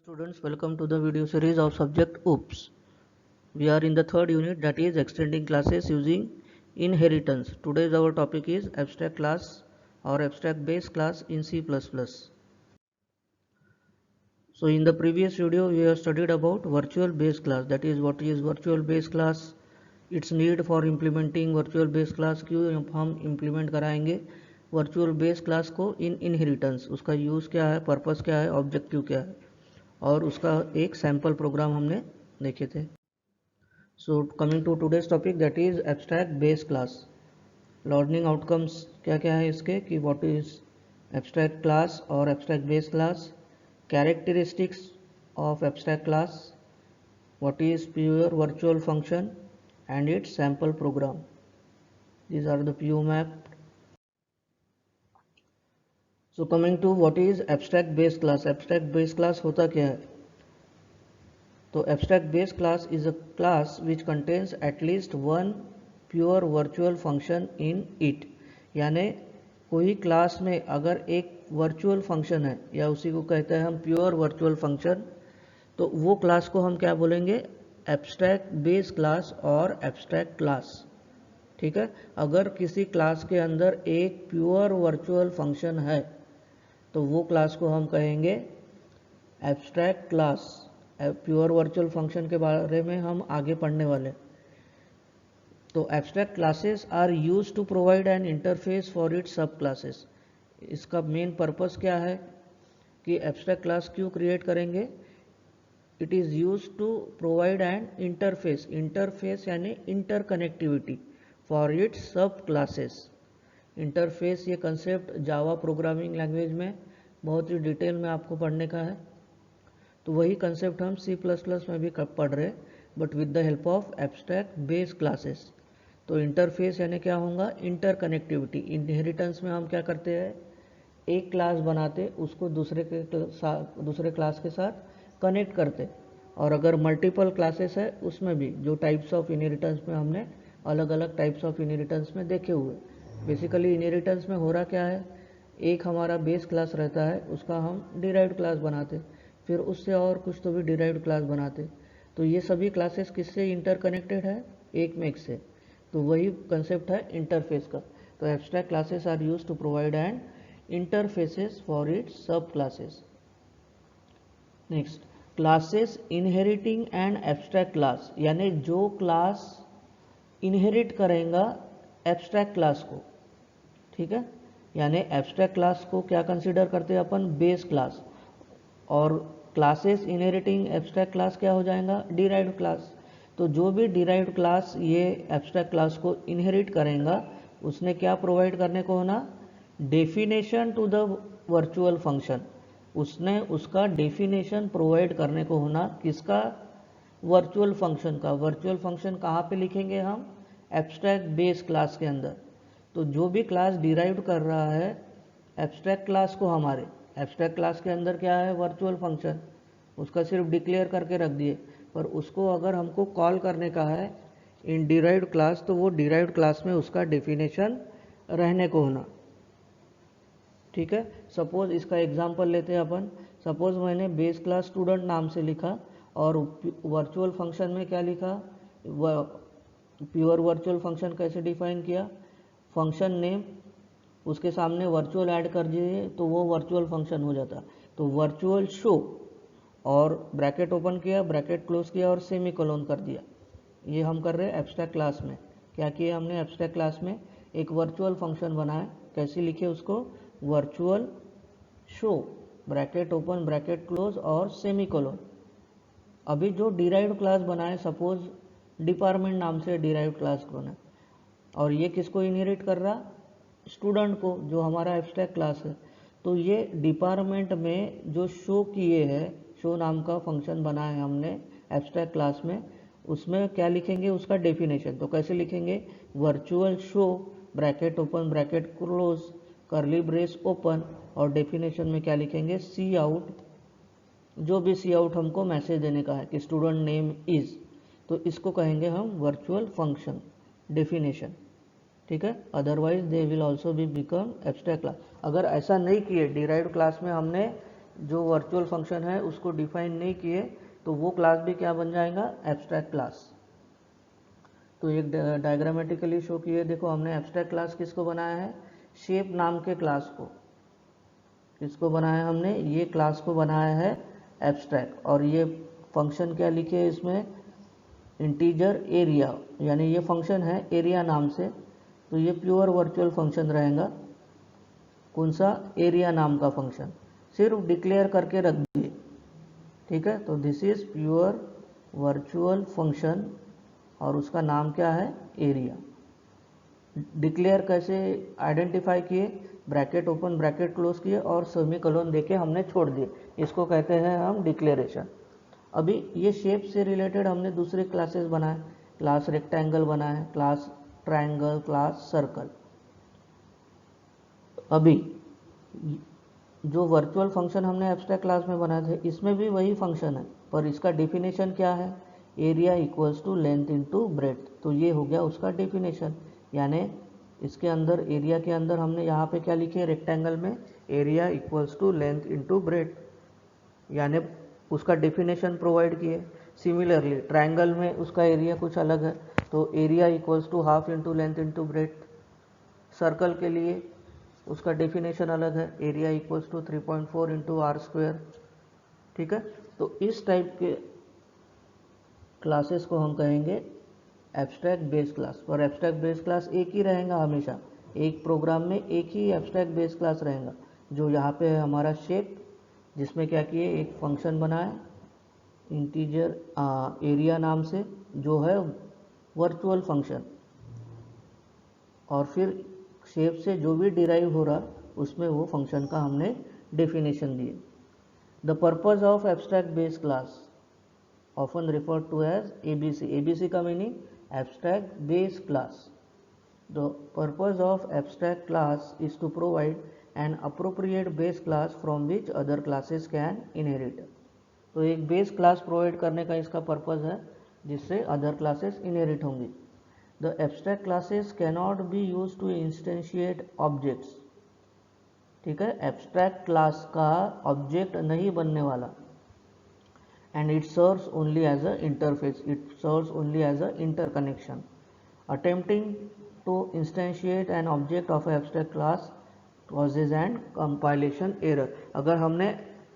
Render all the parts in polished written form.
students, welcome to the video series of subject OOPS. We are in the third unit, that is extending classes using inheritance. Today's our topic is abstract class or abstract base class in C++. So in the previous video we have studied about virtual base class, that is what is virtual base class, its need for implementing virtual base class, क्यों हम implement कराएंगे virtual base class को in inheritance, उसका use क्या है, purpose क्या है, objective क्या है, और उसका एक सैम्पल प्रोग्राम हमने देखे थे. So coming to today's topic, that is abstract base class. Learning outcomes क्या क्या है इसके, कि व्हाट इज एब्स्ट्रैक्ट क्लास और abstract base class, characteristics of abstract class, what is pure virtual function and its sample program. These are the PO map. So coming to what is abstract base class. Abstract base class होता क्या है? तो abstract base class is a class which contains at least one pure virtual function in it. यानी कोई class में अगर एक virtual function है, या उसी को कहते हैं हम प्योर वर्चुअल फंक्शन, तो वो क्लास को हम क्या बोलेंगे? एब्स्ट्रैक्ट बेस क्लास और एब्स्ट्रैक्ट क्लास. ठीक है. अगर किसी क्लास के अंदर एक प्योर वर्चुअल फंक्शन है तो वो क्लास को हम कहेंगे abstract class. Pure virtual function के बारे में हम आगे पढ़ने वाले. तो abstract classes are used to provide an interface for its sub classes. इसका मेन पर्पस क्या है कि एब्स्ट्रैक्ट क्लास क्यों क्रिएट करेंगे? It is used to provide an interface. Interface यानी interconnectivity for its sub classes. Interface ये concept Java programming language में बहुत ही डिटेल में आपको पढ़ने का है. तो वही कंसेप्ट हम C++ में भी पढ़ रहे, but with the help of abstract base classes. तो इंटरफेस यानी क्या होगा? इंटरकनेक्टिविटी. इनहेरिटेंस में हम क्या करते हैं? एक क्लास बनाते, उसको दूसरे क्लास के साथ कनेक्ट करते. और अगर मल्टीपल क्लासेस है उसमें भी जो टाइप्स ऑफ इनहेरिटेंस में हमने अलग अलग टाइप्स ऑफ इनहेरिटेंस में देखे हुए. बेसिकली इनहेरिटेंस में हो रहा क्या है? एक हमारा बेस क्लास रहता है, उसका हम डिराइव्ड क्लास बनाते, फिर उससे और कुछ तो भी डिराइव्ड क्लास बनाते. तो ये सभी क्लासेस किससे इंटरकनेक्टेड है? एक में एक से. तो वही कंसेप्ट है इंटरफेस का. तो abstract classes are used to provide an interfaces for its sub classes. Next, classes inheriting an abstract class. यानी जो क्लास इनहेरिट करेगा एब्स्ट्रैक्ट क्लास को. ठीक है. यानी एब्स्ट्रैक्ट क्लास को क्या कंसीडर करते हैं अपन? Base class. और क्लासेस इनहेरिटिंग एब्स्ट्रैक्ट क्लास क्या हो जाएगा? Derived class. तो जो भी डिराइव्ड क्लास ये एब्स्ट्रैक्ट क्लास को इनहेरिट करेगा, उसने क्या प्रोवाइड करने को होना? Definition to the virtual function. उसने उसका डेफिनेशन प्रोवाइड करने को होना. किसका? वर्चुअल फंक्शन का. वर्चुअल फंक्शन कहाँ पे लिखेंगे हम? एब्स्ट्रैक्ट बेस क्लास के अंदर. तो जो भी क्लास डिराइव कर रहा है एब्स्ट्रैक्ट क्लास को, हमारे एब्स्ट्रैक्ट क्लास के अंदर क्या है? Virtual function. उसका सिर्फ डिक्लेयर करके रख दिए, पर उसको अगर हमको कॉल करने का है इन डिराइव्ड क्लास, तो वो डिराइव्ड क्लास में उसका डेफिनेशन रहने को होना. ठीक है. सपोज इसका एग्जांपल लेते हैं अपन. सपोज मैंने बेस क्लास स्टूडेंट नाम से लिखा और वर्चुअल फंक्शन में क्या लिखा? प्योर वर्चुअल फंक्शन कैसे डिफाइन किया? फंक्शन नेम, उसके सामने वर्चुअल ऐड कर दिए तो वो वर्चुअल फंक्शन हो जाता. तो वर्चुअल शो, और ब्रैकेट ओपन किया, ब्रैकेट क्लोज किया और सेमी कोलोन कर दिया. ये हम कर रहे हैं एब्स्ट्रैक्ट क्लास में. क्या किया हमने? एब्स्ट्रैक्ट क्लास में एक वर्चुअल फंक्शन बनाया. कैसे लिखे उसको? Virtual show, bracket open, bracket close और सेमी कोलोन. अभी जो डिराइव्ड क्लास बनाए, सपोज डिपार्टमेंट नाम से डिराइव्ड क्लास बनाए, और ये किसको इनहेरिट कर रहा? स्टूडेंट को, जो हमारा एब्स्ट्रैक्ट क्लास है. तो ये डिपार्टमेंट में जो शो किए हैं, शो नाम का फंक्शन बनाया है हमने एब्स्ट्रैक्ट क्लास में, उसमें क्या लिखेंगे? उसका डेफिनेशन. तो कैसे लिखेंगे? Virtual show, bracket open, bracket close, curly brace open, और डेफिनेशन में क्या लिखेंगे? सी आउट. जो भी सी आउट हमको मैसेज देने का है कि स्टूडेंट नेम इज, तो इसको कहेंगे हम वर्चुअल फंक्शन डेफिनेशन. ठीक है. Otherwise they will also be become abstract class. अगर ऐसा नहीं किए, डिराइव्ड क्लास में हमने जो वर्चुअल फंक्शन है उसको डिफाइन नहीं किए तो वो क्लास भी क्या बन जाएगा, एब्स्ट्रैक्ट क्लास। तो एक डायग्रामेटिकली शो किए, देखो हमने एब्स्ट्रैक्ट क्लास किसको बनाया है, शेप नाम के क्लास को। किसको बनाया हमने, ये क्लास को बनाया है एब्स्ट्रैक्ट। और ये फंक्शन क्या लिखे इसमें, इंटीजर एरिया, यानी ये फंक्शन है एरिया नाम से। तो ये प्योर वर्चुअल फंक्शन रहेगा। कौन सा, एरिया नाम का फंक्शन, सिर्फ डिक्लेयर करके रख दिए, ठीक है। तो this is pure virtual function और उसका नाम क्या है, एरिया। डिक्लेयर कैसे आइडेंटिफाई किए, ब्रैकेट ओपन ब्रैकेट क्लोज किए और सेमीकोलन देके हमने छोड़ दिए, इसको कहते हैं हम डिक्लेरेशन। अभी ये शेप से रिलेटेड हमने दूसरे क्लासेस बनाए, क्लास रेक्टेंगल बनाए, क्लास ट्रायंगल, क्लास सर्कल। अभी जो वर्चुअल फंक्शन हमने एब्स्ट्रैक्ट क्लास में बनाए थे इसमें भी वही फंक्शन है, पर इसका डेफिनेशन क्या है, area equals to length into breadth. तो ये हो गया उसका डेफिनेशन, यानी इसके अंदर एरिया के अंदर हमने यहाँ पे क्या लिखे, रेक्टेंगल में area equals to length into breadth, यानी उसका डेफिनेशन प्रोवाइड किए। सिमिलरली ट्रायंगल में उसका एरिया कुछ अलग है, तो area equals to half into length into breadth. Circle के लिए उसका डेफिनेशन अलग है, area equals to 3.4 into r square, ठीक है। तो इस टाइप के क्लासेस को हम कहेंगे एब्स्ट्रैक्ट बेस क्लास। और एब्स्ट्रैक्ट बेस क्लास एक ही रहेगा हमेशा, एक प्रोग्राम में एक ही एब्स्ट्रैक्ट बेस क्लास रहेगा। जो यहाँ पे है हमारा शेप, जिसमें क्या किए, एक फंक्शन बनाए इंटीजर एरिया नाम से, जो है वर्चुअल फंक्शन। और फिर शेप से जो भी डिराइव हो रहा उसमें वो फंक्शन का हमने डेफिनेशन दिए। The purpose of abstract base class often referred to as ABC. ABC का meaning abstract base class. The purpose of abstract class is to provide an appropriate base class from which other classes can inherit. तो एक base class provide करने का इसका purpose है जिससे other classes inherit होंगी। The abstract classes cannot be use to instantiate objects, ठीक है। एब्स्ट्रैक्ट क्लास का ऑब्जेक्ट नहीं बनने वाला, and it serves only as a interface, it serves only as a interconnection. Attempting to instantiate an object of an abstract class causes an compilation error. अगर हमने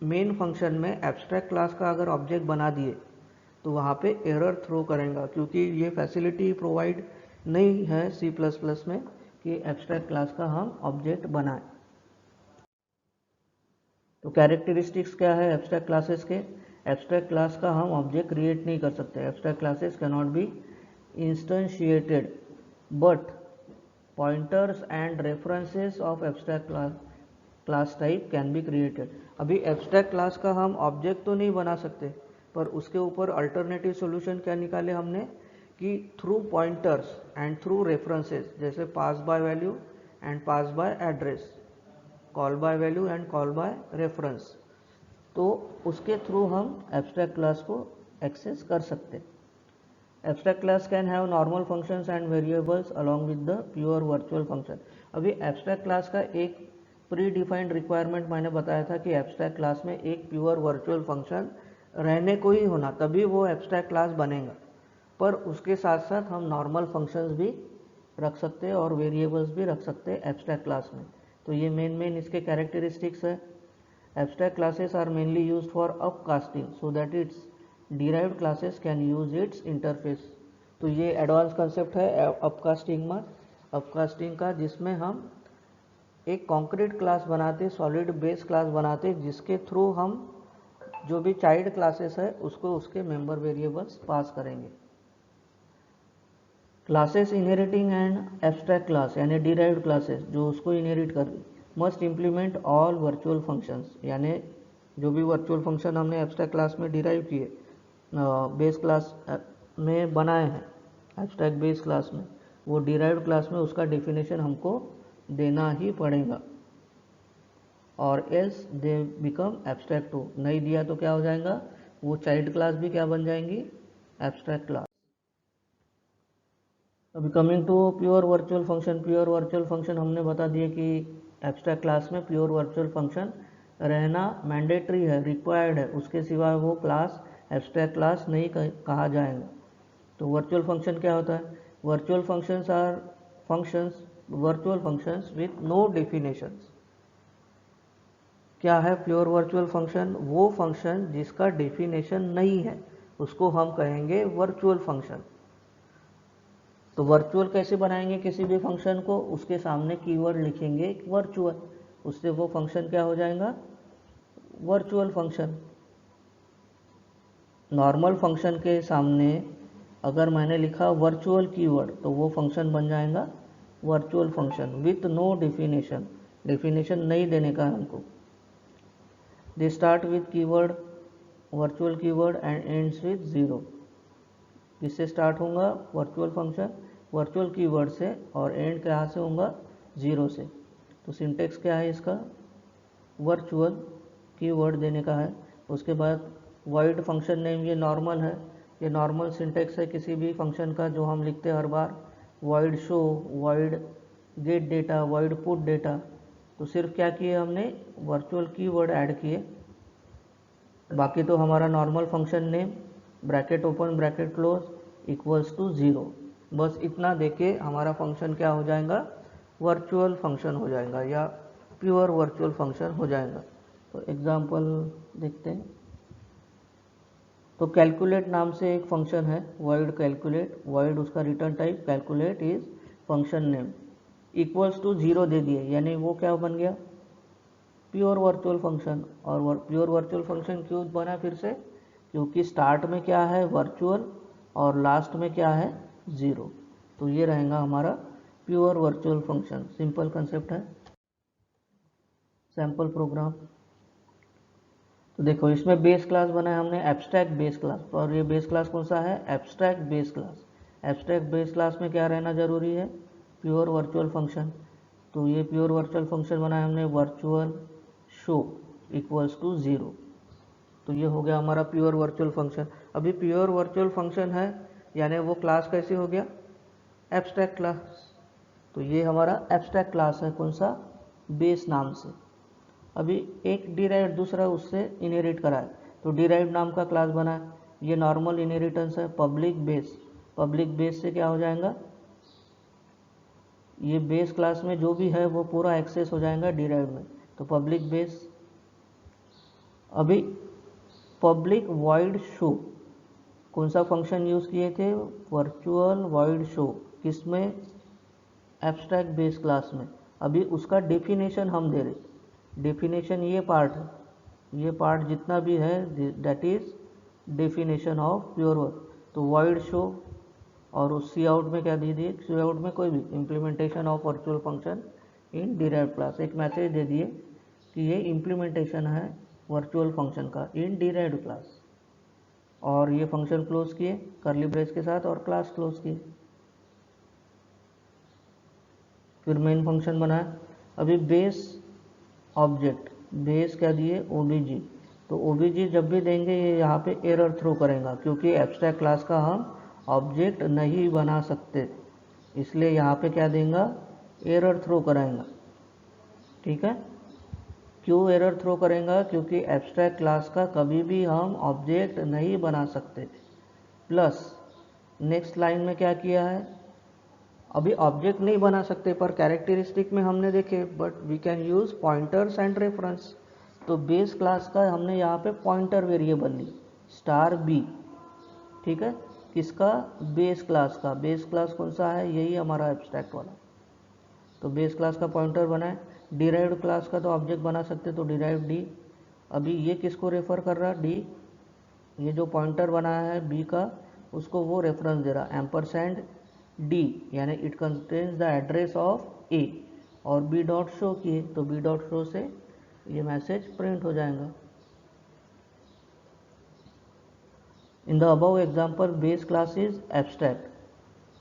main function में abstract class का अगर object बना दिए तो वहाँ पे एरर थ्रो करेगा, क्योंकि ये फैसिलिटी प्रोवाइड नहीं है C++ में कि एब्स्ट्रैक्ट क्लास का हम ऑब्जेक्ट बनाएं। तो कैरेक्टरिस्टिक्स क्या है एब्स्ट्रैक्ट क्लासेस के, एब्स्ट्रैक्ट क्लास का हम ऑब्जेक्ट क्रिएट नहीं कर सकते। Abstract classes can not be instantiated but pointers and references of abstract class type can be created. अभी एब्स्ट्रैक्ट क्लास का हम ऑब्जेक्ट तो नहीं बना सकते, पर उसके ऊपर अल्टरनेटिव सोल्यूशन क्या निकाले हमने कि through pointers and through references, जैसे pass by value and pass by address, call by value and call by reference, तो उसके थ्रू हम एब्स्ट्रैक्ट क्लास को एक्सेस कर सकते। Abstract class can have normal functions and variables along with the pure virtual function. अभी abstract class का एक pre defined requirement मैंने बताया था कि एब्स्ट्रैक्ट क्लास में एक प्योर वर्चुअल फंक्शन रहने को ही होना, तभी वो एब्स्ट्रैक्ट क्लास बनेगा। पर उसके साथ साथ हम नॉर्मल फंक्शंस भी रख सकते हैं और वेरिएबल्स भी रख सकते हैं एब्स्ट्रैक्ट क्लास में। तो ये मेन इसके कैरेक्टरिस्टिक्स है। Abstract classes are mainly used for upcasting so that its derived classes can use its interface. तो ये एडवांस कंसेप्ट है अपकास्टिंग में, अपकास्टिंग का, जिसमें हम एक कॉन्क्रीट क्लास बनाते, सॉलिड बेस क्लास बनाते, जिसके थ्रू हम जो भी चाइल्ड क्लासेस है उसको उसके मेंबर वेरिएबल्स पास करेंगे। Classes inheriting and abstract class यानी डिराइव्ड क्लासेस जो उसको इनहेरिट कर must implement all virtual functions, यानी जो भी वर्चुअल फंक्शन हमने एब्स्ट्रैक्ट क्लास में डिराइव किए, बेस क्लास में बनाए हैं एब्स्ट्रैक्ट बेस क्लास में, वो डिराइव्ड क्लास में उसका डेफिनेशन हमको देना ही पड़ेगा, और else they become abstract too. नहीं दिया तो क्या हो जाएगा, वो चाइल्ड क्लास भी क्या बन जाएंगी, एब्स्ट्रैक्ट क्लास। अभी coming to pure virtual function. Pure virtual function हमने बता दिए कि एब्स्ट्रैक्ट क्लास में प्योर वर्चुअल फंक्शन रहना मैंडेटरी है, रिक्वायर्ड है, उसके सिवा वो क्लास एब्स्ट्रैक्ट क्लास नहीं कहा जाएगा। तो वर्चुअल फंक्शन क्या होता है? Virtual functions are functions virtual functions with no definitions. क्या है प्योर वर्चुअल फंक्शन? वो फंक्शन जिसका डेफिनेशन नहीं है उसको हम कहेंगे वर्चुअल फंक्शन। तो वर्चुअल कैसे बनाएंगे किसी भी फंक्शन को? उसके सामने कीवर्ड लिखेंगे वर्चुअल, उससे वो फंक्शन क्या हो जाएगा? Virtual function. नॉर्मल फंक्शन के सामने अगर मैंने लिखा वर्चुअल कीवर्ड तो वो फंक्शन बन जाएगा virtual function with no definition. Definition नहीं देने का हमको। They start with keyword virtual keyword and ends with zero. किससे स्टार्ट होगा वर्चुअल फंक्शन? वर्चुअल कीवर्ड से, और एंड कहाँ से होगा? ज़ीरो से। तो सिंटेक्स क्या है इसका? वर्चुअल कीवर्ड देने का है। उसके बाद वॉइड फंक्शन नेम, ये नॉर्मल है, ये नॉर्मल सिंटेक्स है किसी भी फंक्शन का जो हम लिखते हैं हर बार। Void show, void get data, void put data. तो सिर्फ क्या किए हमने? वर्चुअल कीवर्ड ऐड किए, बाकी तो हमारा normal function name bracket open bracket close equals to zero. बस इतना देके हमारा फंक्शन क्या हो जाएगा? वर्चुअल फंक्शन हो जाएगा या प्योर वर्चुअल फंक्शन हो जाएगा। तो एग्जांपल देखते हैं। तो कैलकुलेट नाम से एक फंक्शन है, वॉइड कैलकुलेट, वॉइड उसका return type, calculate is function name, equals to zero दे दिए, यानी वो क्या बन गया? Pure virtual function. और प्योर वर्चुअल फंक्शन क्यों बना फिर से? क्योंकि स्टार्ट में क्या है? वर्चुअल, और लास्ट में क्या है? ज़ीरो। तो ये रहेगा हमारा pure virtual function. Simple concept है। Sample program. तो देखो इसमें बेस क्लास बनाया हमने एब्स्ट्रैक्ट बेस क्लास, और ये बेस क्लास कौन सा है? Abstract base class. Abstract base class में क्या रहना जरूरी है? Pure virtual function. तो ये प्योर वर्चुअल फंक्शन बनाया हमने virtual show equals to zero. तो ये हो गया हमारा प्योर वर्चुअल फंक्शन। अभी प्योर वर्चुअल फंक्शन है, यानी वो क्लास कैसे हो गया? Abstract class. तो ये हमारा एब्स्ट्रैक्ट क्लास है, कौन सा? बेस नाम से। अभी एक डिराइव दूसरा उससे इनहेरिट करा है, तो डिराइव नाम का क्लास बना है। ये नॉर्मल इनहेरिटेंस है, पब्लिक बेस। पब्लिक बेस से क्या हो जाएगा? ये बेस क्लास में जो भी है वो पूरा एक्सेस हो जाएगा डिराइव में। तो पब्लिक बेस। अभी पब्लिक वॉइड शो, कौन सा फंक्शन यूज़ किए थे? Virtual void show. किसमें? एब्स्ट्रैक्ट बेस क्लास में। अभी उसका डेफिनेशन हम दे रहे। डेफिनेशन ये पार्ट है, ये पार्ट जितना भी है that is definition of pure word. तो वॉइड शो, और उस सी आउट में क्या दे दिए? सी आउट में कोई भी implementation of virtual function in derived class, एक मैसेज दे दिए कि ये इम्प्लीमेंटेशन है वर्चुअल फंक्शन का इन डिराइव्ड क्लास। और ये फंक्शन क्लोज किए कर्ली ब्रेस के साथ और क्लास क्लोज किए। फिर मेन फंक्शन बनाया। अभी बेस ऑब्जेक्ट, बेस क्या दिए? ओबीजी। तो ओबीजी जब भी देंगे ये यहाँ पे एरर थ्रो करेगा, क्योंकि एब्स्ट्रैक्ट क्लास का हम ऑब्जेक्ट नहीं बना सकते, इसलिए यहाँ पे क्या देगा? एरर थ्रो कराएगा। ठीक है। क्यों एरर थ्रो करेगा? क्योंकि एब्स्ट्रैक्ट क्लास का कभी भी हम ऑब्जेक्ट नहीं बना सकते। प्लस नेक्स्ट लाइन में क्या किया है? अभी ऑब्जेक्ट नहीं बना सकते, पर कैरेक्टरिस्टिक में हमने देखे, but we can use pointers and reference. तो बेस क्लास का हमने यहाँ पे पॉइंटर वेरिएबल ली स्टार बी। ठीक है। किसका? बेस क्लास का। बेस क्लास कौन सा है? यही हमारा एब्स्ट्रैक्ट वाला। तो बेस क्लास का पॉइंटर बनाए। डिराइव्ड क्लास का तो ऑब्जेक्ट बना सकते, तो डिराइव्ड डी। अभी ये किसको रेफर कर रहा? डी। ये जो पॉइंटर बनाया है बी का, उसको वो रेफरेंस दे रहा एम्परसेंड डी, यानी it contains the address of a. और बी डॉट शो किए तो बी डॉट शो से ये मैसेज प्रिंट हो जाएगा। In the above example base class is abstract,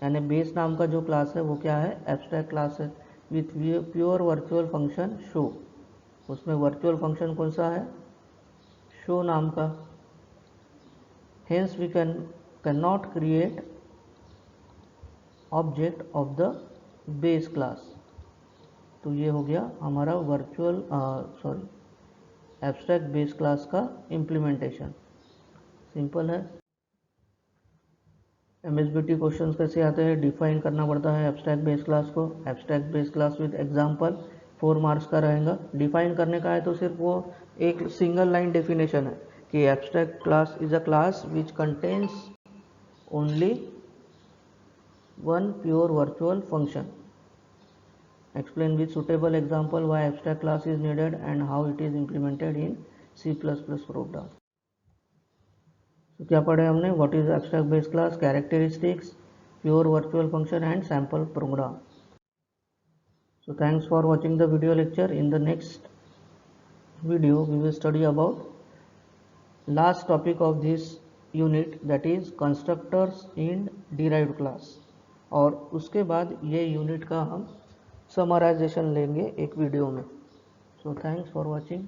यानी बेस नाम का जो क्लास है वो क्या है? एब्स्ट्रैक्ट क्लास है with pure virtual function show. उसमें वर्चुअल फंक्शन कौन सा है? शो नाम का। Hence we can not create object of the base class. तो ये हो गया हमारा वर्चुअल एब्स्ट्रैक्ट बेस क्लास का इम्प्लीमेंटेशन। सिंपल है। MSBT क्वेश्चंस कैसे आते हैं, डिफाइन करना पड़ता है एब्स्ट्रैक्ट बेस क्लास को। Abstract base class with example 4 marks का रहेगा। डिफाइन करने का है तो सिर्फ वो एक सिंगल लाइन डेफिनेशन है कि abstract class is a class which contains only one pure virtual function. Explain with suitable example why abstract class is needed and how it is implemented in C++ program. तो क्या पढ़े हमने, what is abstract base class, characteristics, pure virtual function and sample program. So thanks for watching the video lecture. In the next video we will study about last topic of this unit, that is constructors in derived class, और उसके बाद ये unit का हम summarization लेंगे एक video में। So thanks for watching.